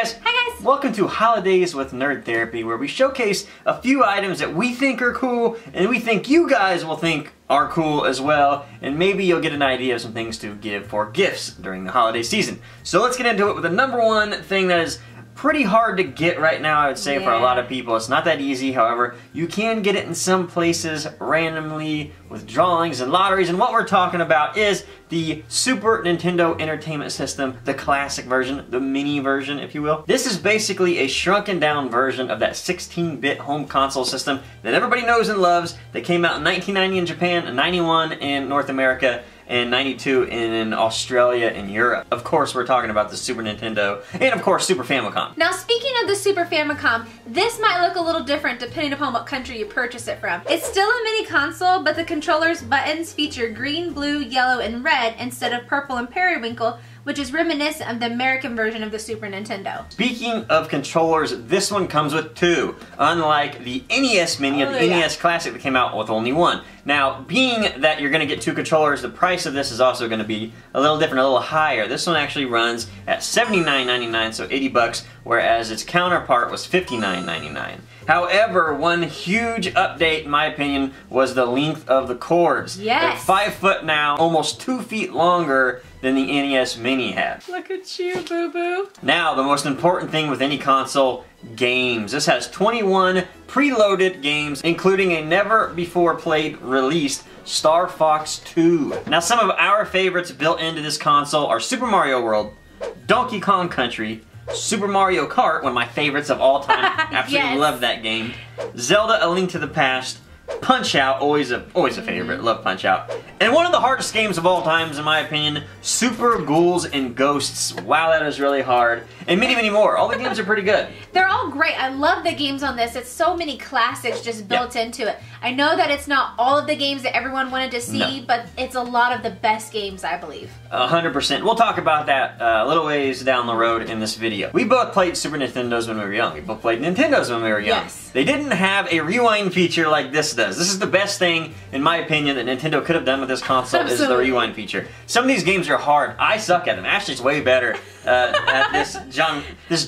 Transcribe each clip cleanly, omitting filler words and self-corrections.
guys! Hi guys! Welcome to Holidays with Nerd Therapy, where we showcase a few items that we think are cool, and we think you guys will think are cool as well, and maybe you'll get an idea of some things to give for gifts during the holiday season. So let's get into it with the number one thing that is pretty hard to get right now, I would say, for a lot of people. It's not that easy, however. You can get it in some places randomly with drawings and lotteries, and what we're talking about is the Super Nintendo Entertainment System, the classic version, the mini version, if you will. This is basically a shrunken down version of that 16-bit home console system that everybody knows and loves. They came out in 1990 in Japan, and 91 in North America, and 92 in Australia and Europe. Of course, we're talking about the Super Nintendo, and of course, Super Famicom. Now, speaking of the Super Famicom, this might look a little different depending upon what country you purchase it from. It's still a mini console, but the controller's buttons feature green, blue, yellow, and red instead of purple and periwinkle, which is reminiscent of the American version of the Super Nintendo. Speaking of controllers, this one comes with two, unlike the NES Mini or the NES Classic that came out with only one. Now, being that you're going to get two controllers, the price of this is also going to be a little different, a little higher. This one actually runs at $79.99, so 80 bucks, whereas its counterpart was $59.99. However, one huge update, in my opinion, was the length of the cords. Yes! They're 5 foot now, almost 2 feet longer than the NES Mini had. Look at you, boo-boo. Now, the most important thing with any console, games. This has 21 preloaded games, including a never-before-played released Star Fox 2. Now, some of our favorites built into this console are Super Mario World, Donkey Kong Country, Super Mario Kart, one of my favorites of all time. Absolutely love that game. Zelda: A Link to the Past, Punch-Out, always a favorite. Love Punch-Out. And one of the hardest games of all times, in my opinion, Super Ghouls and Ghosts. Wow, that is really hard. And many, many more. All the games are pretty good. They're all great. I love the games on this. It's so many classics just built into it. I know that it's not all of the games that everyone wanted to see, but it's a lot of the best games, I believe. 100%. We'll talk about that a little ways down the road in this video. We both played Super Nintendos when we were young. We both played Nintendos when we were young. Yes. They didn't have a rewind feature like this does. This is the best thing, in my opinion, that Nintendo could have done with this console is the rewind feature. Some of these games are hard. I suck at them. Ashley's way better at this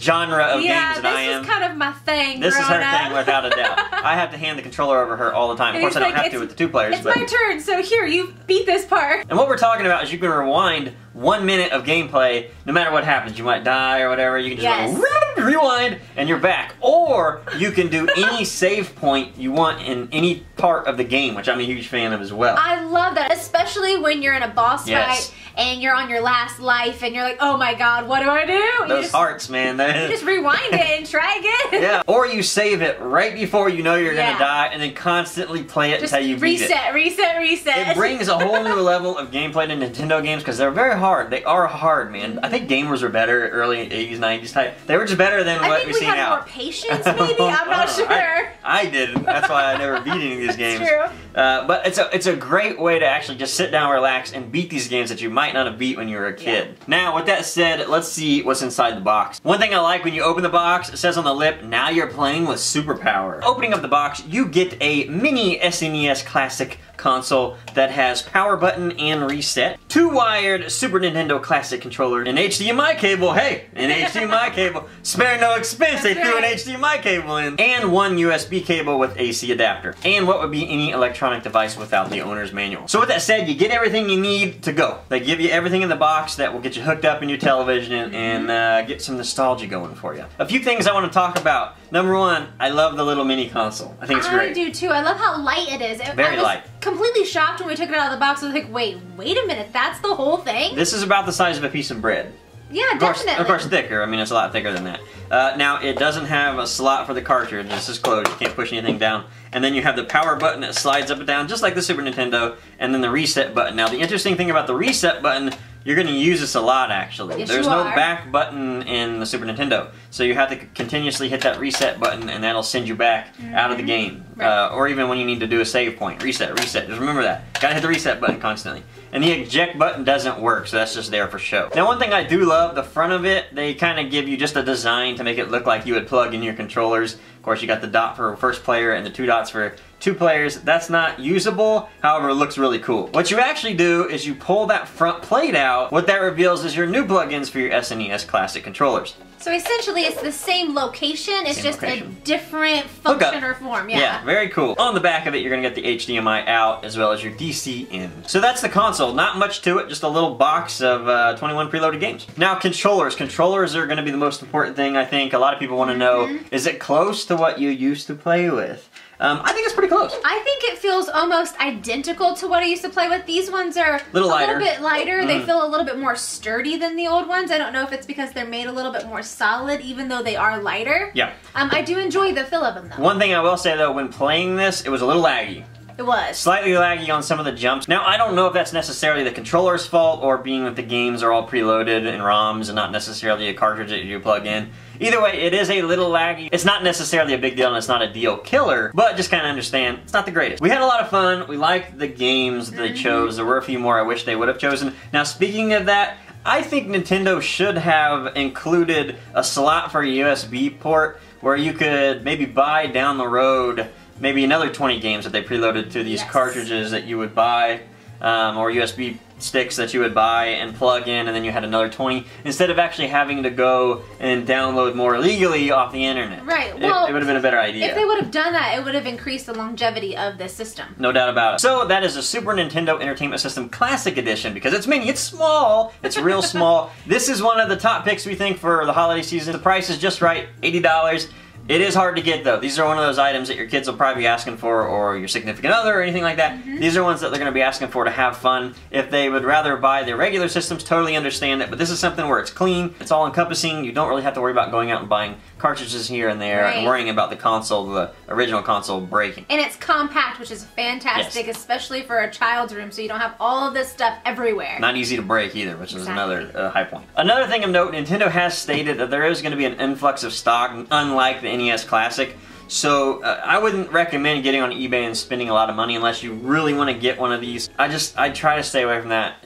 genre of games than I am. Yeah, this is kind of my thing. This is her thing, without a doubt. I have to hand the controller over her all the time. Of course, I don't have to with the two players. It's my turn, so here, you beat this part. And what we're talking about is you can rewind 1 minute of gameplay, no matter what happens. You might die or whatever. You can just rewind, and you're back. Or you can do any save point you want in any part of the game, which I'm a huge fan of as well. I love that, especially when you're in a boss fight and you're on your last life and you're like, oh my god, what do I do? Those hearts, man. You just rewind it and try again. Yeah, or you save it right before you know you're gonna die and then constantly play it until you beat it. Reset. It brings a whole new level of gameplay to Nintendo games because they're very hard. They are hard, man. I think gamers were better early 80s, 90s type. They were just better than what we see now. I think we had more patience, maybe? I'm not sure. I didn't. That's why I never beat any of these games. That's true. But it's a great way to actually just sit down, relax, and beat these games that you might not have beat when you were a kid. Now, with that said, let's see what's inside the box. One thing I like when you open the box, it says on the lip, now you're playing with superpower. Opening up the box, you get a mini SNES Classic console that has power button and reset, 2 wired Super Nintendo Classic controller, an HDMI cable, hey, an HDMI cable, spare no expense, they threw an HDMI cable in, and 1 USB cable with AC adapter, and what would be any electronic device without the owner's manual. So with that said, you get everything you need to go. They give you everything in the box that will get you hooked up in your television and get some nostalgia going for you. A few things I want to talk about. Number one, I love the little mini console. I think it's great. I do too. I love how light it is. Very light. Completely shocked when we took it out of the box. I was like, wait a minute, that's the whole thing? This is about the size of a piece of bread. Yeah, definitely. Of course thicker. I mean, it's a lot thicker than that. Now, it doesn't have a slot for the cartridge. This is closed. You can't push anything down. And then you have the power button that slides up and down, just like the Super Nintendo, and then the reset button. Now, the interesting thing about the reset button, you're going to use this a lot, actually. Yes, There's no back button in the Super Nintendo, so you have to continuously hit that reset button, and that'll send you back out of the game. Or even when you need to do a save point. Reset. Just remember that. Gotta hit the reset button constantly. And the eject button doesn't work, so that's just there for show. Now, one thing I do love, the front of it, they kind of give you just a design to make it look like you would plug in your controllers. Of course, you got the dot for first player and the 2 dots for 2 players. That's not usable, however, it looks really cool. What you actually do is you pull that front plate out. What that reveals is your new plugins for your SNES Classic controllers. So essentially it's the same location, it's just a different function or form. Yeah, very cool. On the back of it, you're gonna get the HDMI out as well as your DC in. So that's the console. Not much to it, just a little box of 21 preloaded games. Now controllers. Controllers are gonna be the most important thing, I think. A lot of people wanna know, is it close to what you used to play with? I think it's pretty close. I think it feels almost identical to what I used to play with. These ones are a little bit lighter. They feel a little bit more sturdy than the old ones. I don't know if it's because they're made a little bit more solid, even though they are lighter. Yeah. I do enjoy the feel of them, though. One thing I will say, though, when playing this, it was a little laggy. It was. Slightly laggy on some of the jumps. Now, I don't know if that's necessarily the controller's fault or being that the games are all preloaded in ROMs and not necessarily a cartridge that you plug in. Either way, it is a little laggy. It's not necessarily a big deal and it's not a deal killer, but just kind of understand, it's not the greatest. We had a lot of fun. We liked the games that they chose. There were a few more I wish they would have chosen. Now, speaking of that, I think Nintendo should have included a slot for a USB port where you could maybe buy down the road maybe another 20 games that they preloaded to these cartridges that you would buy, or USB sticks that you would buy and plug in, and then you had another 20, instead of actually having to go and download more illegally off the internet. Right, well, it would have been a better idea. If they would have done that, it would have increased the longevity of this system. No doubt about it. So that is a Super Nintendo Entertainment System Classic Edition, because it's mini, it's small, it's real small. This is one of the top picks we think for the holiday season. The price is just right, $80. It is hard to get, though. These are one of those items that your kids will probably be asking for, or your significant other, or anything like that. These are ones that they're going to be asking for to have fun. If they would rather buy their regular systems, totally understand it, but this is something where it's clean, it's all-encompassing, you don't really have to worry about going out and buying cartridges here and there, and worrying about the console, the original console, breaking. And it's compact, which is fantastic, especially for a child's room, so you don't have all of this stuff everywhere. Not easy to break either, which is another high point. Another thing of note, Nintendo has stated that there is going to be an influx of stock, unlike the NES Classic. So I wouldn't recommend getting on eBay and spending a lot of money unless you really want to get one of these. I try to stay away from that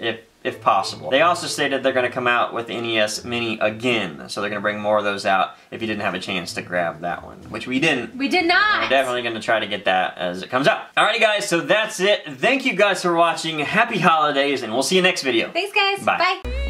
if possible. They also stated they're going to come out with the NES Mini again, so they're going to bring more of those out if you didn't have a chance to grab that one, which we didn't. We did not! We're definitely going to try to get that as it comes out. Alrighty guys, so that's it. Thank you guys for watching. Happy holidays, and we'll see you next video. Thanks guys. Bye. Bye.